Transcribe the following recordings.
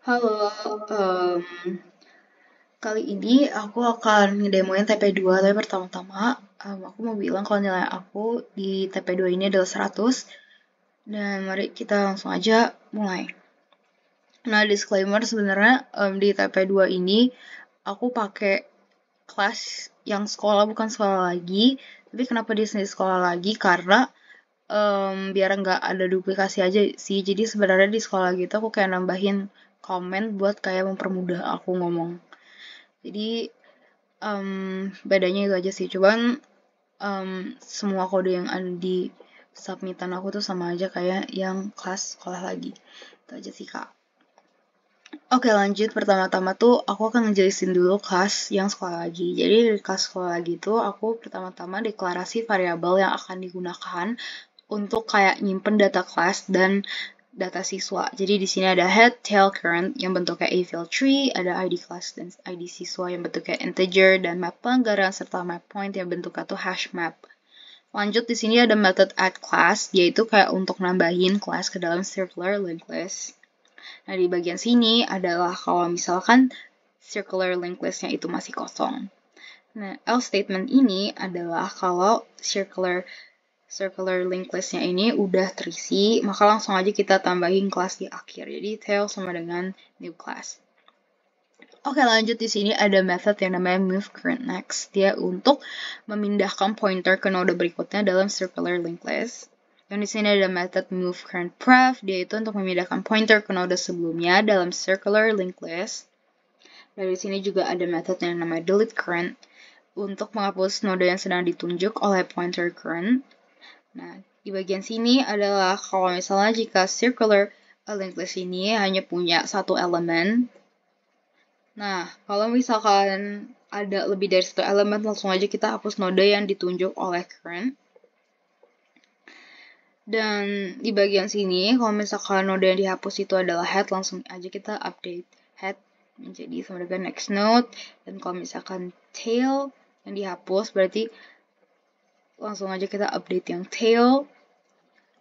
Halo, kali ini aku akan ngedemoin TP2, tapi pertama-tama aku mau bilang kalau nilai aku di TP2 ini adalah 100, dan mari kita langsung aja mulai. Nah, disclaimer sebenarnya di TP2 ini aku pakai kelas yang sekolah bukan sekolah lagi, tapi kenapa di sini sekolah lagi? Karena biar nggak ada duplikasi aja sih, jadi sebenarnya di sekolah gitu aku kayak nambahin komen buat kayak mempermudah aku ngomong. Jadi bedanya itu aja sih. Cuman semua kode yang ada di submitan aku tuh sama aja kayak yang kelas sekolah lagi. Itu aja sih, Kak. Oke, lanjut. Pertama-tama tuh aku akan ngejelasin dulu kelas yang sekolah lagi. Jadi di kelas sekolah lagi tuh aku pertama-tama deklarasi variabel yang akan digunakan untuk kayak nyimpen data kelas dan data siswa. Jadi di sini ada head, tail, current yang bentuknya AVL tree, ada ID class dan ID siswa yang bentuknya integer, dan map pelanggaran serta map point yang bentuknya tuh hash map. Lanjut di sini ada method add class, yaitu kayak untuk nambahin kelas ke dalam circular linked list. Nah, di bagian sini adalah kalau misalkan circular linked list-nya itu masih kosong. Nah, else statement ini adalah kalau circular linked list-nya ini udah terisi, maka langsung aja kita tambahin kelas di akhir. Jadi tail sama dengan new class. Oke, lanjut di sini ada method yang namanya move current next. Dia untuk memindahkan pointer ke node berikutnya dalam circular linked list. Dan di sini ada method move current pref, dia itu untuk memindahkan pointer ke node sebelumnya dalam circular linked list. Dan di sini juga ada method yang namanya delete current untuk menghapus node yang sedang ditunjuk oleh pointer current. Nah, di bagian sini adalah kalau misalnya jika circular linked list ini hanya punya satu elemen. Nah, kalau misalkan ada lebih dari satu elemen, langsung aja kita hapus node yang ditunjuk oleh current. Dan di bagian sini, kalau misalkan node yang dihapus itu adalah head, langsung aja kita update head menjadi sama dengan next node. Dan kalau misalkan tail yang dihapus, berarti langsung aja kita update yang tail.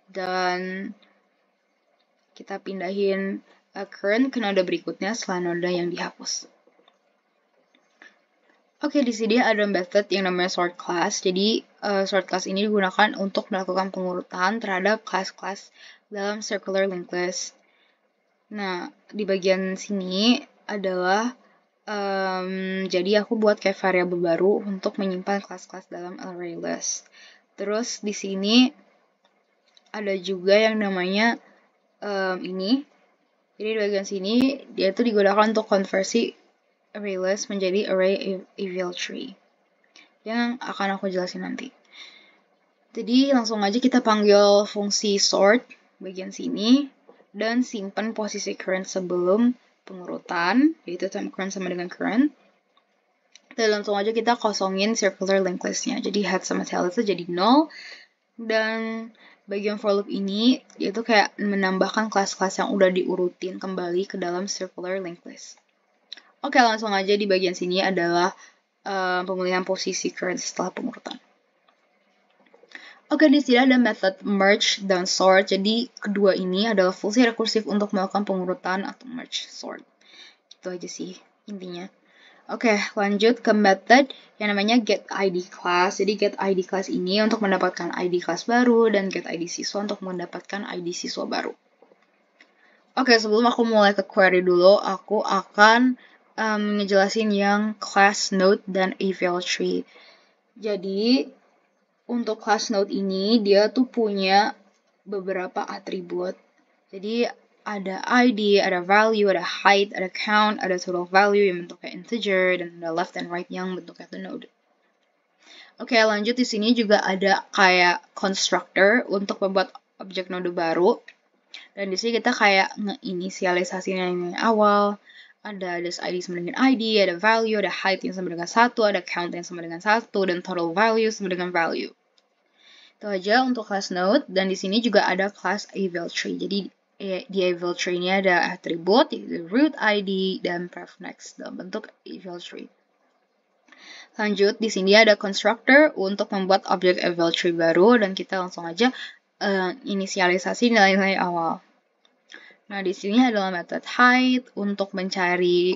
Dan kita pindahin current ke node berikutnya setelah node yang dihapus. Oke, di sini ada method yang namanya sort class. Jadi, sort class ini digunakan untuk melakukan pengurutan terhadap kelas-kelas dalam circular linked list. Nah, di bagian sini adalah jadi aku buat kayak variabel baru untuk menyimpan kelas-kelas dalam array list. Terus di sini ada juga yang namanya ini. Jadi di bagian sini dia itu digunakan untuk konversi array list menjadi array AVL tree yang akan aku jelasin nanti. Jadi langsung aja kita panggil fungsi sort bagian sini dan simpan posisi current sebelum pengurutan, yaitu time current sama dengan current. Dan langsung aja kita kosongin circular linked list-nya. Jadi head sama tail itu jadi 0. Dan bagian for loop ini yaitu kayak menambahkan kelas-kelas yang udah diurutin kembali ke dalam circular linked list. Oke, langsung aja di bagian sini adalah pemulihan posisi current setelah pengurutan. Oke, di sini ada method merge dan sort. Jadi kedua ini adalah fungsi rekursif untuk melakukan pengurutan atau merge sort. Itu aja sih intinya. Oke, lanjut ke method yang namanya get ID class. Jadi get ID class ini untuk mendapatkan ID class baru dan get ID siswa untuk mendapatkan ID siswa baru. Oke, sebelum aku mulai ke query dulu, aku akan ngejelasin yang class node dan AVL tree. Jadi untuk class node ini dia tuh punya beberapa atribut. Jadi ada ID, ada value, ada height, ada count, ada total value yang bentuknya integer, dan ada left and right yang bentuknya the node. Oke, lanjut di sini juga ada kayak constructor untuk membuat objek node baru. Dan di sini kita kayak ngeinisialisasinya yang awal. Ada ID sama dengan ID, ada value, ada height yang sama dengan 1, ada count yang sama dengan 1, dan total value sama dengan value. Itu aja untuk class node, dan di sini juga ada class AVL tree. Jadi di AVL tree ini ada atribut, yaitu root ID dan pref next dalam bentuk AVL tree. Lanjut, di sini ada constructor untuk membuat objek AVL tree baru, dan kita langsung aja inisialisasi nilai-nilai awal. Nah, di sini adalah metode height untuk mencari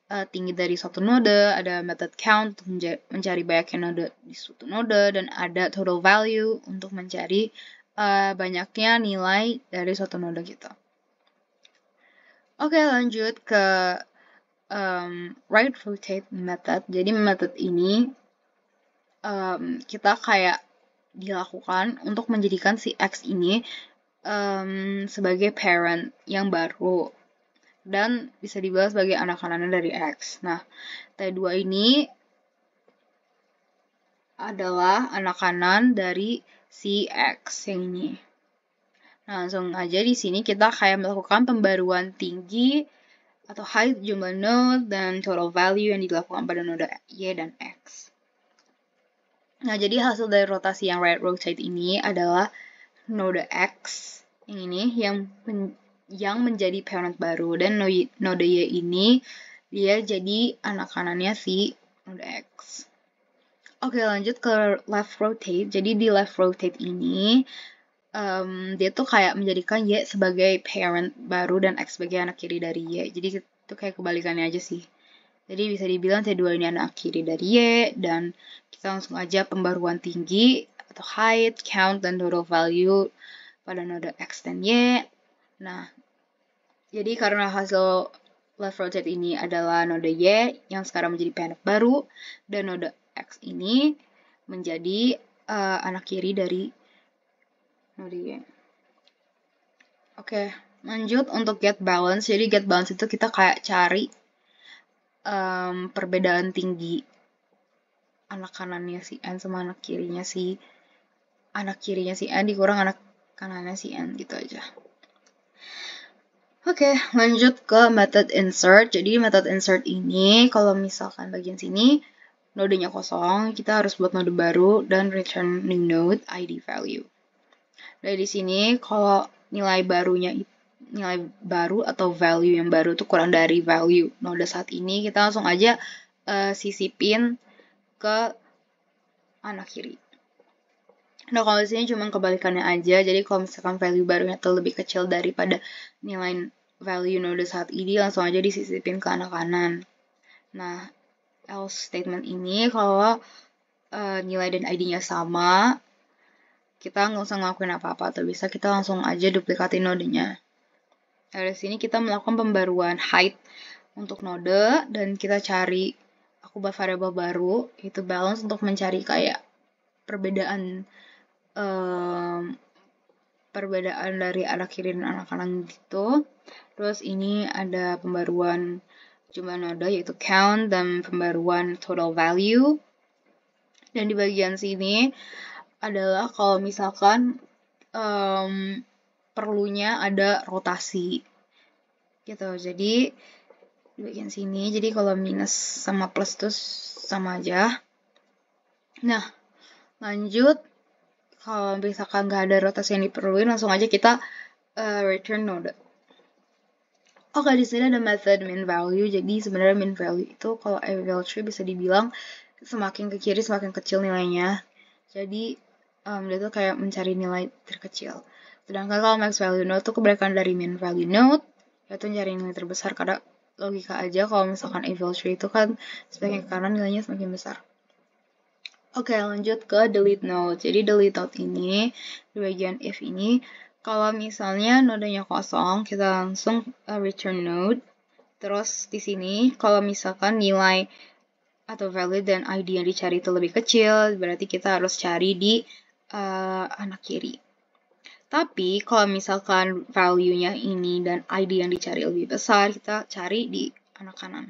tinggi dari suatu node, ada metode count untuk mencari banyaknya node di suatu node, dan ada total value untuk mencari banyaknya nilai dari suatu node gitu. Oke, lanjut ke right rotate method. Jadi metode ini kita kayak dilakukan untuk menjadikan si X ini sebagai parent yang baru dan bisa dibilang sebagai anak kanannya dari X. Nah, T2 ini adalah anak kanan dari si X yang ini. Nah, langsung aja di sini kita kayak melakukan pembaruan tinggi atau height jumlah node dan total value yang dilakukan pada node Y dan X. Nah, jadi hasil dari rotasi yang right rotate ini adalah node X yang ini yang menjadi parent baru, dan node Y ini dia jadi anak kanannya si node X. Oke, lanjut ke left rotate. Jadi di left rotate ini dia tuh kayak menjadikan Y sebagai parent baru dan X sebagai anak kiri dari Y. Jadi itu kayak kebalikannya aja sih. Jadi bisa dibilang T2 ini anak kiri dari Y, dan kita langsung aja pembaruan tinggi atau height, count, dan total value pada node X dan Y. Nah, jadi karena hasil left rotate ini adalah node Y yang sekarang menjadi parent baru, dan node X ini menjadi anak kiri dari node Y. Oke, lanjut untuk get balance. Jadi get balance itu kita kayak cari perbedaan tinggi anak kanannya si N sama anak kirinya si N dikurang anak kanannya si N gitu aja. Oke, lanjut ke method insert. Jadi method insert ini kalau misalkan bagian sini nodenya kosong, kita harus buat node baru dan return new node ID value. Dari sini kalau nilai baru atau value yang baru itu kurang dari value node saat ini, kita langsung aja sisipin ke anak kiri. Nah, kalau di sini cuma kebalikannya aja. Jadi kalau misalkan value barunya itu lebih kecil daripada nilai value node saat ini, langsung aja disisipin ke anak kanan. Nah, else statement ini kalau nilai dan ID-nya sama, kita nggak usah ngelakuin apa-apa, atau bisa kita langsung aja duplikatin nodenya. Dari sini kita melakukan pembaruan height untuk node, dan kita cari, aku buat variabel baru, itu balance untuk mencari kayak perbedaan dari anak kiri dan anak kanan gitu. Terus ini ada pembaruan jumlah node yaitu count, dan pembaruan total value. Dan di bagian sini adalah kalau misalkan perlunya ada rotasi gitu. Jadi di bagian sini, jadi kalau minus sama plus itu sama aja. Nah, lanjut, kalau misalkan nggak ada rotasi yang diperluin, langsung aja kita return node. Oke, di sini ada method min value. Jadi sebenarnya min value itu kalau eval tree bisa dibilang semakin ke kiri semakin kecil nilainya. Jadi dia tuh kayak mencari nilai terkecil. Sedangkan kalau max value node itu kebalikan dari min value node, yaitu mencari nilai terbesar. Karena logika aja kalau misalkan eval tree itu kan semakin ke kanan nilainya semakin besar. Oke, lanjut ke delete node. Jadi delete node ini di bagian if ini, kalau misalnya nodenya kosong, kita langsung return node. Terus di sini kalau misalkan nilai atau value dan ID yang dicari itu lebih kecil, berarti kita harus cari di anak kiri. Tapi kalau misalkan value-nya ini dan ID yang dicari lebih besar, kita cari di anak kanan.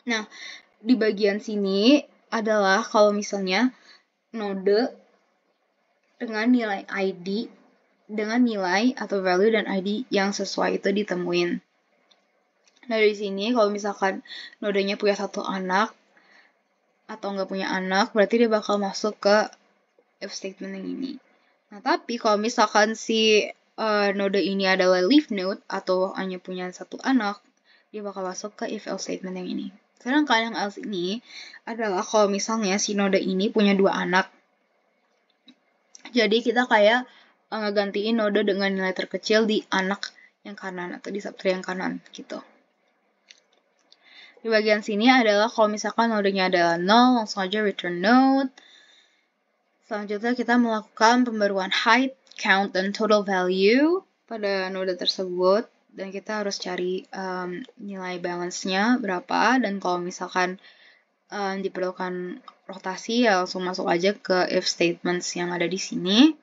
Nah, di bagian sini adalah kalau misalnya node dengan nilai ID, dengan nilai atau value dan ID yang sesuai itu ditemuin. Nah, dari sini kalau misalkan nodenya punya satu anak atau nggak punya anak, berarti dia bakal masuk ke if statement yang ini. Nah, tapi kalau misalkan si node ini adalah leaf node atau hanya punya satu anak, dia bakal masuk ke if else statement yang ini. Sedangkan yang else ini adalah kalau misalnya si node ini punya dua anak. Jadi kita kayak ngegantiin node dengan nilai terkecil di anak yang kanan atau di subtree yang kanan gitu. Di bagian sini adalah kalau misalkan nodenya adalah 0, langsung aja return node. Selanjutnya kita melakukan pembaruan height, count, dan total value pada node tersebut. Dan kita harus cari nilai balance-nya berapa. Dan kalau misalkan diperlukan rotasi, ya langsung masuk aja ke if statements yang ada di sini.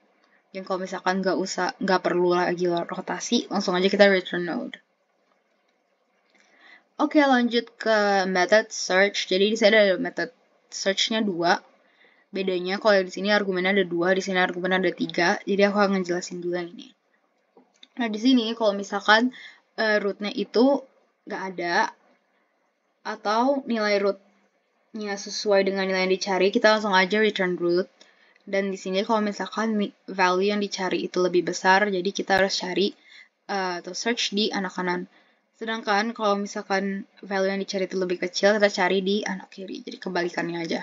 Dan kalau misalkan nggak perlu lagi rotasi, langsung aja kita return node. Oke, lanjut ke method search. Jadi di sini ada method search-nya 2. Bedanya kalau di sini argumennya ada 2, di sini argumennya ada 3. Jadi aku akan ngejelasin dulu yang ini. Nah, di sini kalau misalkan root-nya itu nggak ada, atau nilai root-nya sesuai dengan nilai yang dicari, kita langsung aja return root. Dan di sini kalau misalkan value yang dicari itu lebih besar, jadi kita harus cari atau search di anak kanan. Sedangkan kalau misalkan value yang dicari itu lebih kecil, kita cari di anak kiri. Jadi kebalikannya aja.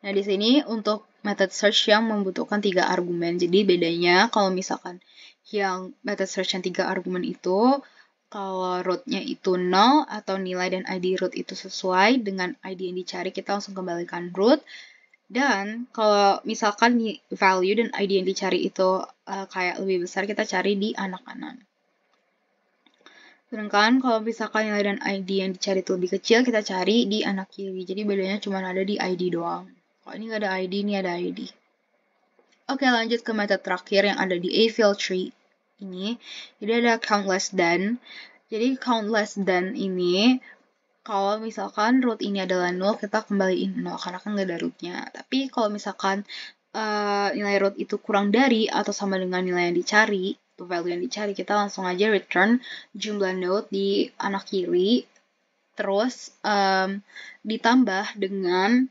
Nah, di sini untuk method search yang membutuhkan 3 argumen. Jadi bedanya kalau misalkan yang method search yang 3 argumen itu, kalau root-nya itu 0 atau nilai dan ID root itu sesuai dengan ID yang dicari, kita langsung kembalikan root. Dan kalau misalkan value dan ID yang dicari itu kayak lebih besar, kita cari di anak kanan. Sedangkan kalau misalkan nilai dan ID yang dicari itu lebih kecil, kita cari di anak kiri. Jadi bedanya cuma ada di ID doang. Kalau ini nggak ada ID, ini ada ID. Oke, lanjut ke method terakhir yang ada di A-fill tree ini. Jadi ada count less than. Jadi count less than ini, kalau misalkan root ini adalah 0, kita kembaliin 0 karena kan nggak ada rootnya. Tapi kalau misalkan nilai root itu kurang dari atau sama dengan nilai yang dicari, atau value yang dicari, kita langsung aja return jumlah node di anak kiri, terus ditambah dengan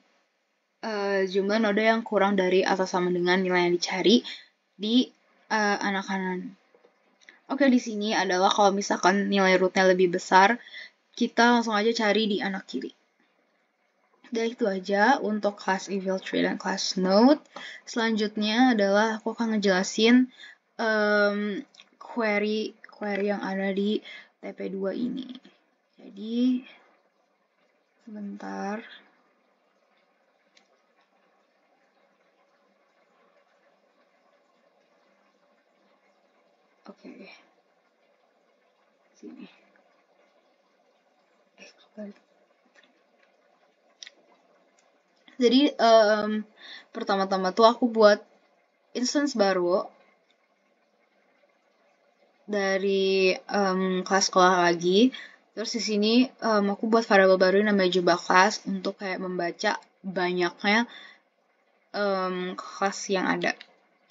jumlah node yang kurang dari atau sama dengan nilai yang dicari di anak kanan. Oke, di sini adalah kalau misalkan nilai rootnya lebih besar, kita langsung aja cari di anak kiri. Dan itu aja untuk class evil tree dan class node. Selanjutnya adalah aku akan ngejelasin query yang ada di TP2 ini. Jadi, sebentar. Oke. Sini. Jadi pertama-tama tuh aku buat instance baru dari kelas sekolah lagi. Terus di sini aku buat variable baru namanya jumlah kelas untuk kayak membaca banyaknya kelas yang ada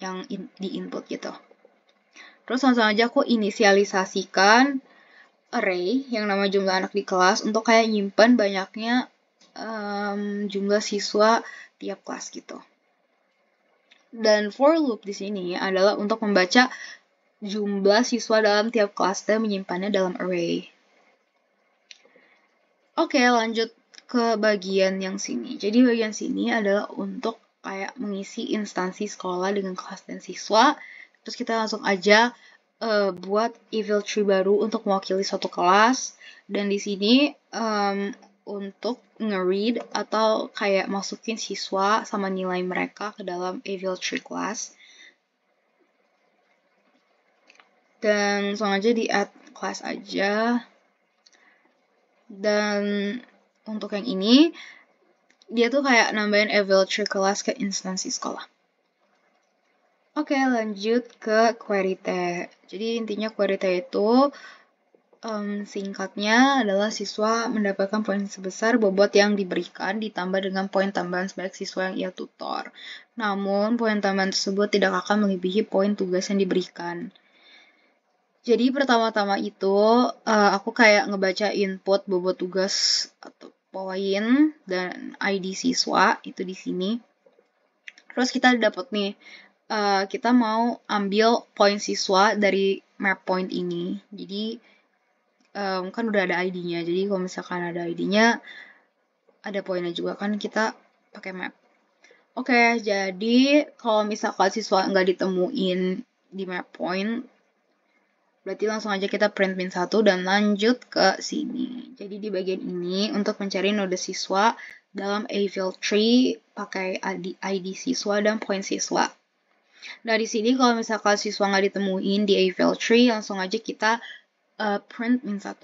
yang di input gitu. Terus langsung aja aku inisialisasikan array yang nama jumlah anak di kelas untuk kayak nyimpen banyaknya jumlah siswa tiap kelas gitu. Dan for loop di sini adalah untuk membaca jumlah siswa dalam tiap kelas dan menyimpannya dalam array. Oke, lanjut ke bagian yang sini. Jadi bagian sini adalah untuk kayak mengisi instansi sekolah dengan kelas dan siswa. Terus kita langsung aja buat evil tree baru untuk mewakili suatu kelas. Dan di sini untuk nge-read atau kayak masukin siswa sama nilai mereka ke dalam evil tree class. Dan langsung aja di add class aja. Dan untuk yang ini, dia tuh kayak nambahin evil tree class ke instansi sekolah. Oke, lanjut ke query T. Jadi intinya query T itu singkatnya adalah siswa mendapatkan poin sebesar bobot yang diberikan ditambah dengan poin tambahan sebanyak siswa yang ia tutor. Namun, poin tambahan tersebut tidak akan melebihi poin tugas yang diberikan. Jadi pertama-tama itu aku kayak ngebaca input bobot tugas atau poin dan ID siswa itu di sini. Terus kita dapat nih, kita mau ambil poin siswa dari map point ini. Jadi kan udah ada ID-nya, jadi kalau misalkan ada ID-nya, ada poinnya juga kan kita pakai map. Oke, jadi kalau misalkan siswa nggak ditemuin di map point, Berarti langsung aja kita print min1 dan lanjut ke sini. Jadi di bagian ini untuk mencari node siswa dalam Eval Tree pakai ID siswa dan poin siswa. Nah di sini kalau misalkan siswa nggak ditemuin di Eval Tree, langsung aja kita print min1.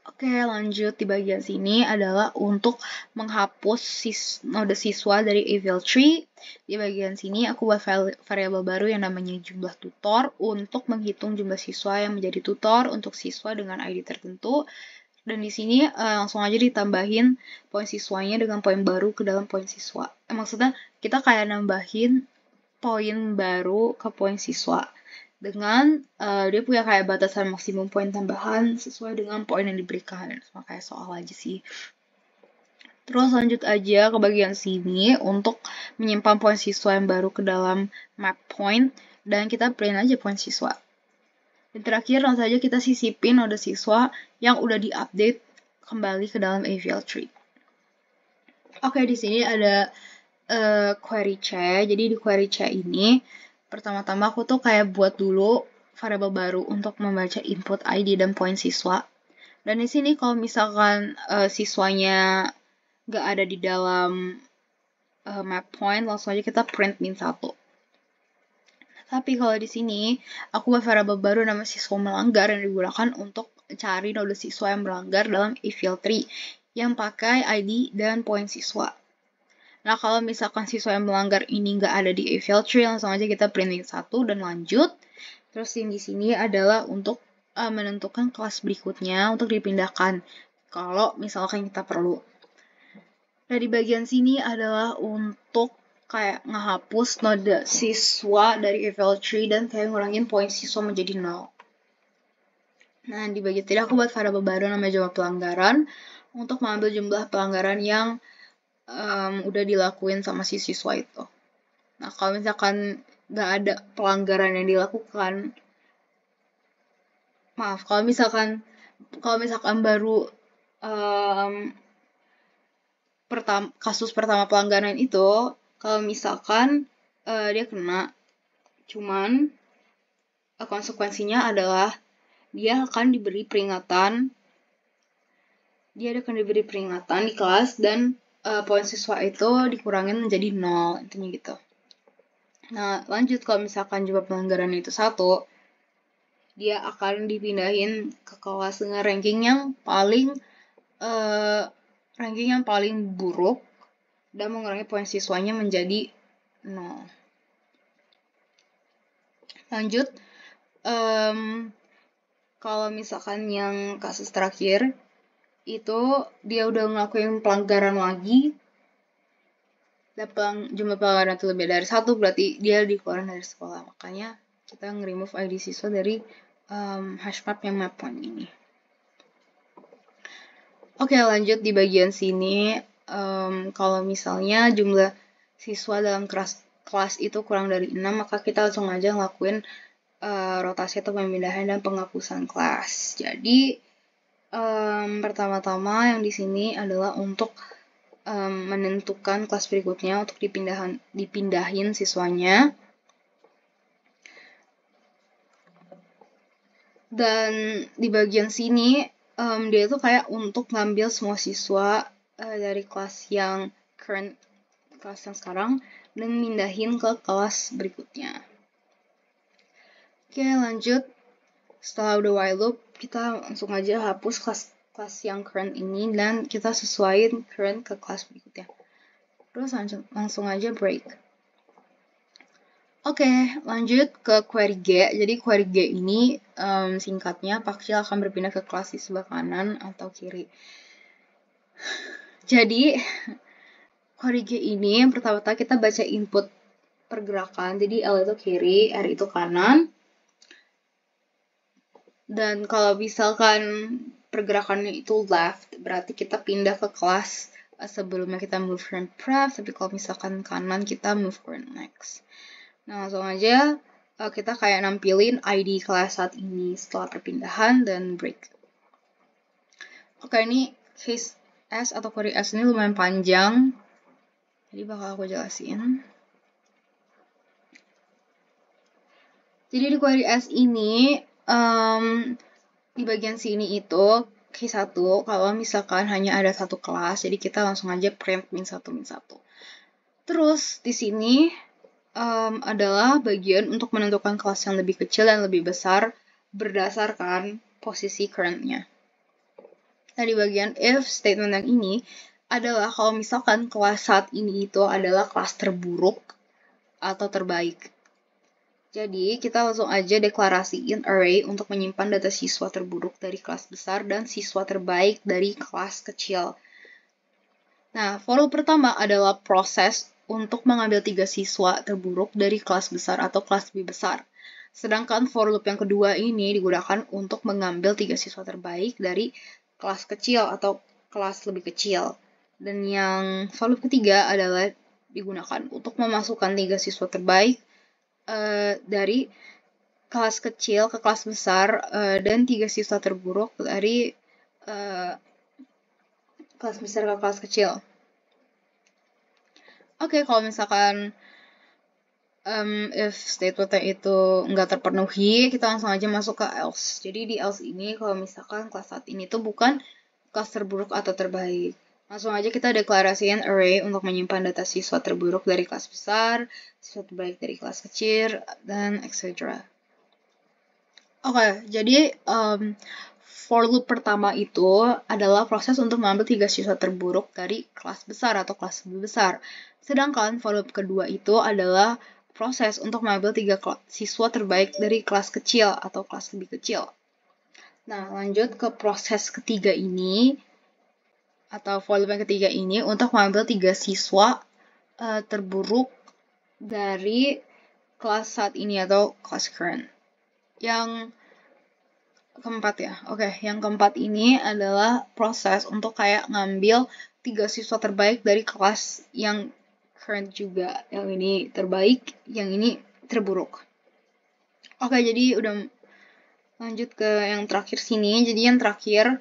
Oke, lanjut di bagian sini adalah untuk menghapus node siswa dari Eval Tree. Di bagian sini aku buat variabel baru yang namanya jumlah tutor untuk menghitung jumlah siswa yang menjadi tutor untuk siswa dengan ID tertentu. Dan di sini langsung aja ditambahin poin siswanya dengan poin baru ke dalam poin siswa. Maksudnya kita kayak nambahin poin baru ke poin siswa. Dengan dia punya kayak batasan maksimum poin tambahan sesuai dengan poin yang diberikan. Sama kayak soal aja sih. Terus lanjut aja ke bagian sini untuk menyimpan poin siswa yang baru ke dalam map point. Dan kita print aja poin siswa. Dan terakhir langsung aja kita sisipin node siswa yang udah diupdate kembali ke dalam Eval Tree. Oke, di sini ada query C. Jadi di query C ini pertama-tama aku tuh kayak buat dulu variabel baru untuk membaca input ID dan poin siswa. Dan di sini kalau misalkan siswanya nggak ada di dalam map point, langsung aja kita print min1. Tapi kalau di sini aku buat variabel baru nama siswa melanggar yang digunakan untuk cari node siswa yang melanggar dalam Eval Tree yang pakai ID dan poin siswa. Nah, kalau misalkan siswa yang melanggar ini nggak ada di Eval Tree, langsung aja kita print min1 dan lanjut. Terus yang di sini adalah untuk menentukan kelas berikutnya untuk dipindahkan kalau misalkan kita perlu. Nah, di bagian sini adalah untuk kayak ngehapus node siswa dari Eval Tree dan kayak ngurangin poin siswa menjadi 0. Nah, di bagian ini aku buat variabel baru namanya jumlah pelanggaran untuk mengambil jumlah pelanggaran yang udah dilakuin sama si siswa itu. Nah, kalau misalkan nggak ada pelanggaran yang dilakukan, maaf, kalau misalkan baru kasus pertama pelanggaran itu, kalau misalkan dia kena, cuman konsekuensinya adalah dia akan diberi peringatan di kelas dan poin siswa itu dikurangin menjadi 0, intinya gitu. Nah, lanjut kalau misalkan jumlah pelanggaran itu 1, dia akan dipindahin ke kelas dengan ranking yang paling buruk dan mengurangi poin siswanya menjadi 0. Lanjut, kalau misalkan yang kasus terakhir itu dia udah ngelakuin pelanggaran lagi, dan jumlah pelanggaran itu lebih dari 1, berarti dia dikeluarin dari sekolah. Makanya kita nge-remove ID siswa dari hashmap yang map point ini. Oke, lanjut di bagian sini. Kalau misalnya jumlah siswa dalam kelas itu kurang dari 6, maka kita langsung aja ngelakuin rotasi atau pemindahan dan penghapusan kelas. Jadi, pertama-tama yang di sini adalah untuk menentukan kelas berikutnya untuk dipindahin siswanya. Dan di bagian sini dia tuh kayak untuk ngambil semua siswa dari kelas yang sekarang dan mindahin ke kelas berikutnya. Oke, lanjut. Setelah udah while loop, kita langsung aja hapus kelas yang current ini dan kita sesuaiin current ke kelas berikutnya. Terus langsung aja break. Oke, lanjut ke query G. Jadi query G ini singkatnya Pakcil akan berpindah ke kelas di sebelah kanan atau kiri. Jadi query G ini yang pertama-tama kita baca input pergerakan. Jadi L itu kiri, R itu kanan. Dan kalau misalkan pergerakannya itu left, berarti kita pindah ke kelas sebelumnya kita move current pref, tapi kalau misalkan kanan kita move current next. Nah, langsung aja kita kayak nampilin ID kelas saat ini setelah perpindahan dan break. Oke, ini case S atau query S ini lumayan panjang, jadi bakal aku jelasin. Jadi di query as ini, di bagian sini itu case 1, kalau misalkan hanya ada satu kelas, jadi kita langsung aja print min1, min1. Terus di sini adalah bagian untuk menentukan kelas yang lebih kecil dan lebih besar berdasarkan posisi current-nya. Nah, di bagian if statement yang ini adalah kalau misalkan kelas saat ini itu adalah kelas terburuk atau terbaik. Jadi, kita langsung aja deklarasiin array untuk menyimpan data siswa terburuk dari kelas besar dan siswa terbaik dari kelas kecil. Nah, for loop pertama adalah proses untuk mengambil 3 siswa terburuk dari kelas besar atau kelas lebih besar. Sedangkan for loop yang kedua ini digunakan untuk mengambil 3 siswa terbaik dari kelas kecil atau kelas lebih kecil. Dan yang for loop ketiga adalah digunakan untuk memasukkan 3 siswa terbaik dari kelas kecil ke kelas besar dan 3 siswa terburuk dari kelas besar ke kelas kecil. Oke, kalau misalkan if statement itu nggak terpenuhi, kita langsung aja masuk ke else. Jadi di else ini kalau misalkan kelas saat ini tuh bukan kelas terburuk atau terbaik. Langsung aja kita deklarasiin array untuk menyimpan data siswa terburuk dari kelas besar, siswa terbaik dari kelas kecil, dan etc. Oke, jadi for loop pertama itu adalah proses untuk mengambil 3 siswa terburuk dari kelas besar atau kelas lebih besar. Sedangkan for loop kedua itu adalah proses untuk mengambil 3 siswa terbaik dari kelas kecil atau kelas lebih kecil. Nah, lanjut ke proses ketiga ini, atau for loop yang ketiga ini, untuk mengambil 3 siswa terburuk dari kelas saat ini atau kelas current. Yang keempat ya, oke. Yang keempat ini adalah proses untuk kayak ngambil 3 siswa terbaik dari kelas yang current juga. Yang ini terbaik, yang ini terburuk. Oke, jadi udah lanjut ke yang terakhir sini. Jadi yang terakhir,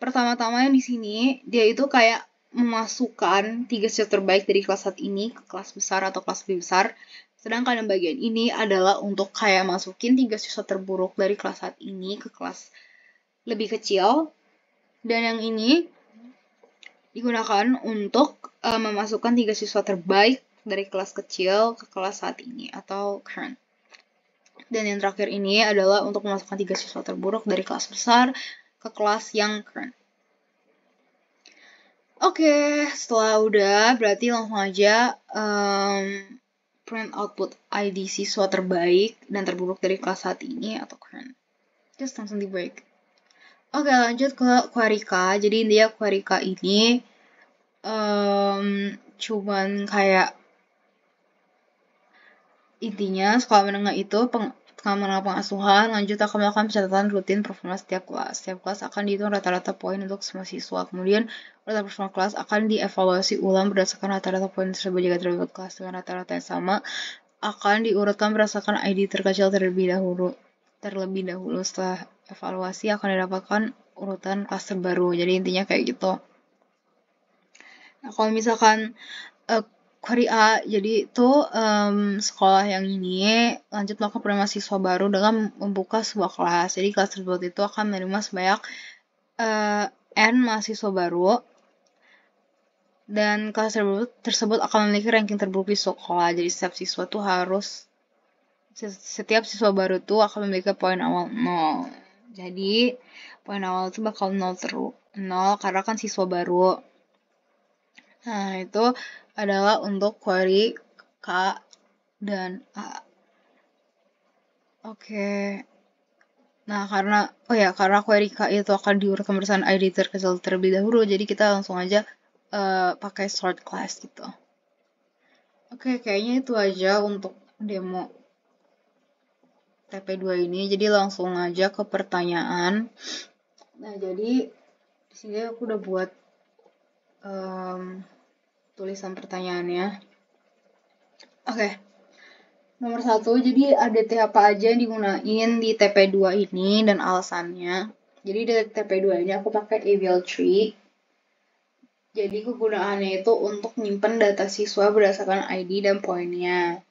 pertama-tama yang di sini, dia itu kayak memasukkan 3 siswa terbaik dari kelas saat ini ke kelas besar atau kelas lebih besar. Sedangkan yang bagian ini adalah untuk kayak masukin 3 siswa terburuk dari kelas saat ini ke kelas lebih kecil. Dan yang ini digunakan untuk memasukkan 3 siswa terbaik dari kelas kecil ke kelas saat ini atau current. Dan yang terakhir ini adalah untuk memasukkan 3 siswa terburuk dari kelas besar ke kelas yang current. Oke, setelah udah, berarti langsung aja print output ID siswa terbaik dan terburuk dari kelas saat ini atau current. Just langsung di break. Oke, lanjut ke query K. Jadi intinya query K ini cuman kayak intinya sekolah menengah itu sekolah menengah pengasuhan lanjut akan melakukan pencatatan rutin performa setiap kelas. Setiap kelas akan dihitung rata-rata poin untuk semua siswa. Kemudian rata performa kelas akan dievaluasi ulang berdasarkan rata-rata poin tersebut. Jika terdapat kelas dengan rata-rata yang sama, akan diurutkan berdasarkan ID terkecil terlebih dahulu. Setelah evaluasi akan didapatkan urutan kelas terbaru. Jadi intinya kayak gitu. Nah, kalau misalkan query A, jadi itu sekolah yang ini lanjut melakukan penerimaan siswa baru dengan membuka sebuah kelas. Jadi kelas tersebut itu akan menerima sebanyak N mahasiswa baru. Dan kelas tersebut akan memiliki ranking terburuk di sekolah. Jadi setiap siswa baru tuh akan memiliki poin awal 0. Jadi poin awal itu bakal 0 karena kan siswa baru. Nah, itu adalah untuk query K dan A. Oke. Nah, karena query K itu akan diurutkan berdasarkan ID terkecil terlebih dahulu, jadi kita langsung aja pakai sort class gitu. Oke, kayaknya itu aja untuk demo TP2 ini. Jadi langsung aja ke pertanyaan. Nah, jadi di sini aku udah buat tulisan pertanyaannya. Oke. Nomor 1, jadi ADT apa aja yang digunain di TP2 ini dan alasannya. Jadi di TP2 ini aku pakai AVL tree. Jadi kegunaannya itu untuk nyimpen data siswa berdasarkan ID dan poinnya.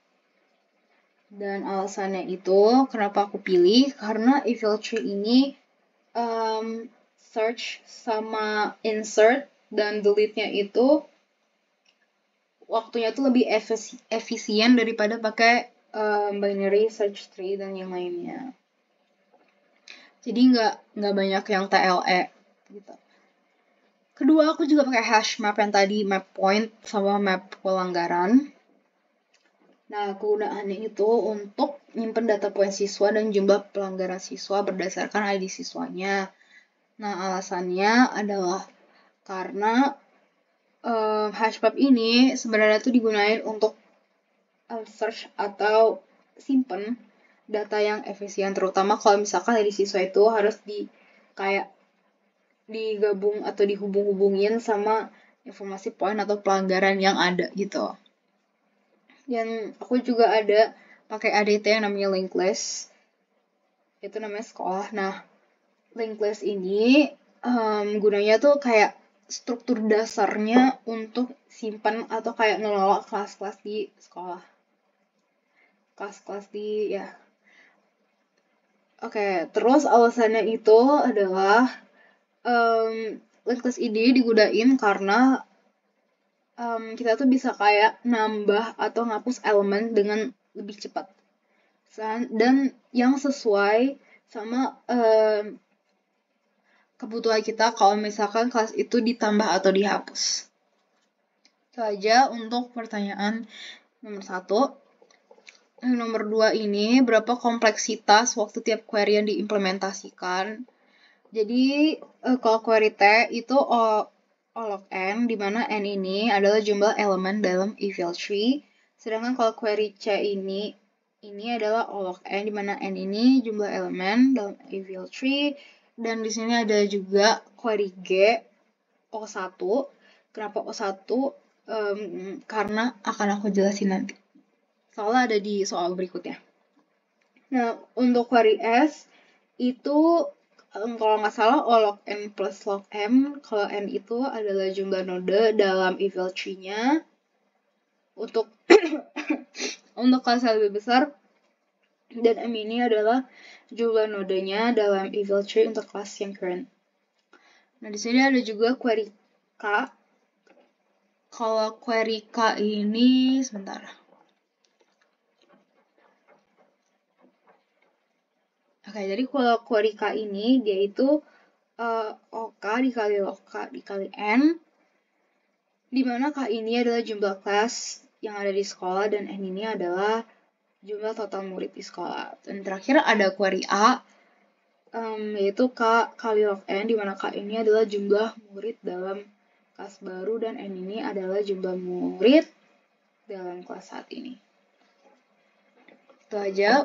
Dan alasannya itu kenapa aku pilih, karena Evil Tree ini search sama insert dan delete-nya itu waktunya tuh lebih efisien daripada pakai binary search tree dan yang lainnya. Jadi nggak banyak yang TLE gitu. Kedua, aku juga pakai hash map yang tadi, map point sama map pelanggaran. Nah, kegunaannya itu untuk nyimpen data poin siswa dan jumlah pelanggaran siswa berdasarkan ID siswanya. Nah, alasannya adalah karena hashmap ini sebenarnya tuh digunakan untuk search atau simpen data yang efisien, terutama kalau misalkan ID siswa itu harus digabung atau dihubung-hubungin sama informasi poin atau pelanggaran yang ada gitu. Dan aku juga ada pakai ADT yang namanya linked list, itu namanya sekolah. Nah, linked list ini gunanya tuh kayak struktur dasarnya untuk simpan atau kayak ngelola kelas-kelas di sekolah. Kelas-kelas di ya. Oke, terus alasannya itu adalah linked list ini digunain karena kita tuh bisa kayak nambah atau ngapus elemen dengan lebih cepat dan yang sesuai sama kebutuhan kita kalau misalkan kelas itu ditambah atau dihapus. Itu aja untuk pertanyaan nomor 1. Nomor 2 ini, berapa kompleksitas waktu tiap query yang diimplementasikan. Jadi, kalau query T itu O log n, di mana n ini adalah jumlah elemen dalam evil tree. Sedangkan kalau query C ini adalah O log n, di mana n ini jumlah elemen dalam evil tree. Dan di sini ada juga query G, O1. Kenapa O1? Karena akan aku jelasin nanti. Soalnya ada di soal berikutnya. Nah, untuk query S, itu kalau nggak salah O log n plus log m, kalau n itu adalah jumlah node dalam evil tree-nya. Untuk untuk kelas yang lebih besar, dan m ini adalah jumlah nodenya dalam evil tree untuk kelas yang current. Nah, di sini ada juga query K. Kalau query K ini, sebentar. Oke, jadi kalau query K ini, dia itu OK dikali log K dikali N, di mana K ini adalah jumlah kelas yang ada di sekolah dan N ini adalah jumlah total murid di sekolah. Dan terakhir ada query A, yaitu K kali log N, di mana K ini adalah jumlah murid dalam kelas baru dan N ini adalah jumlah murid dalam kelas saat ini. Itu aja